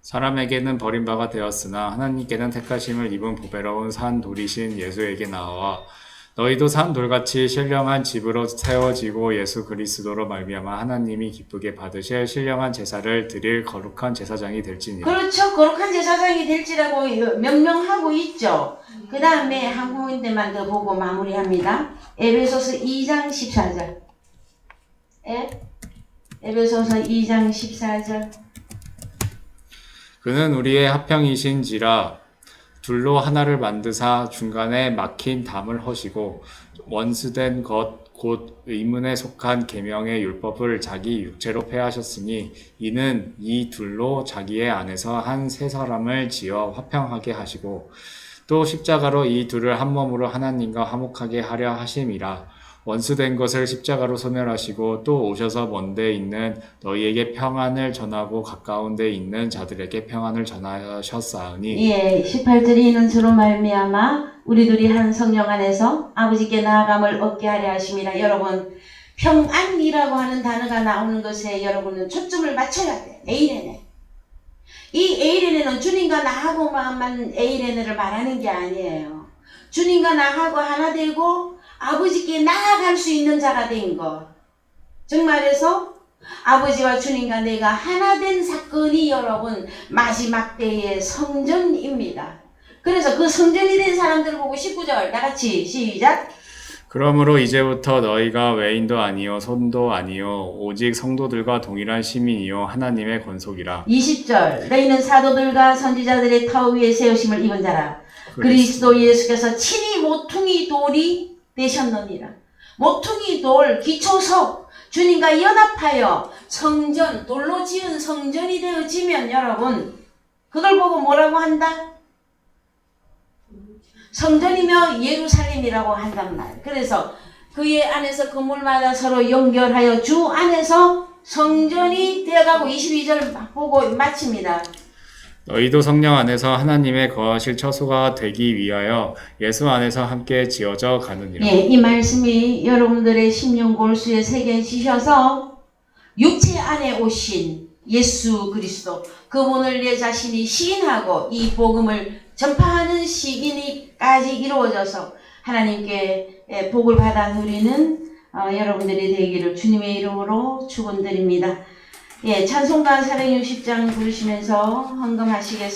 사람에게는 버림바가 되었으나 하나님께는 택하심을 입은 보배로운 산 돌이신 예수에게 나와 너희도 산 돌같이 신령한 집으로 세워지고 예수 그리스도로 말미암아 하나님이 기쁘게 받으실 신령한 제사를 드릴 거룩한 제사장이 될지니라. 그렇죠. 거룩한 제사장이 될지라고 명명하고 있죠. 그 다음에 한 군데만 더 보고 마무리합니다. 에베소서 2장 14절. 에베소서 2장 14절. 그는 우리의 합형이신지라 둘로 하나를 만드사 중간에 막힌 담을 허시고 원수된 것 곧 의문에 속한 계명의 율법을 자기 육체로 폐하셨으니 이는 이 둘로 자기의 안에서 한 세 사람을 지어 화평하게 하시고 또 십자가로 이 둘을 한 몸으로 하나님과 화목하게 하려 하심이라. 원수된 것을 십자가로 소멸하시고 또 오셔서 먼데 있는 너희에게 평안을 전하고 가까운 데 있는 자들에게 평안을 전하셨사오니. 예, 18절에 이는 주로 말미암아 우리들이 한 성령 안에서 아버지께 나아감을 얻게 하려 하심이라. 여러분 평안이라고 하는 단어가 나오는 것에 여러분은 초점을 맞춰야 돼. 에이레네. 이 에이레네는 주님과 나하고만 에이레네를 말하는 게 아니에요. 주님과 나하고 하나 되고 아버지께 나아갈 수 있는 자가 된 것. 정말해서 아버지와 주님과 내가 하나 된 사건이 여러분 마지막 때의 성전입니다. 그래서 그 성전이 된 사람들을 보고 19절 다같이 시작. 그러므로 이제부터 너희가 외인도 아니요 손도 아니요 오직 성도들과 동일한 시민이요 하나님의 권속이라. 20절 너희는 사도들과 선지자들의 터 위에 세우심을 입은 자라. 그리스도 예수께서 친히 모퉁이 돌이 되셨느니라. 모퉁이 돌 기초석 주님과 연합하여 성전 돌로 지은 성전이 되어지면 여러분 그걸 보고 뭐라고 한다? 성전이며 예루살렘이라고 한단 말. 그래서 그의 안에서 건물마다 서로 연결하여 주 안에서 성전이 되어가고 22절 보고 마칩니다. 너희도 성령 안에서 하나님의 거하실 처소가 되기 위하여 예수 안에서 함께 지어져 가느니라. 예, 이 말씀이 여러분들의 심령 골수에 새겨지셔서 육체 안에 오신 예수 그리스도 그분을 내 자신이 시인하고 이 복음을 전파하는 시기까지 이루어져서 하나님께 복을 받아 누리는 여러분들이 되기를 주님의 이름으로 축원드립니다. 예, 찬송가 460장 부르시면서 헌금하시겠습니다.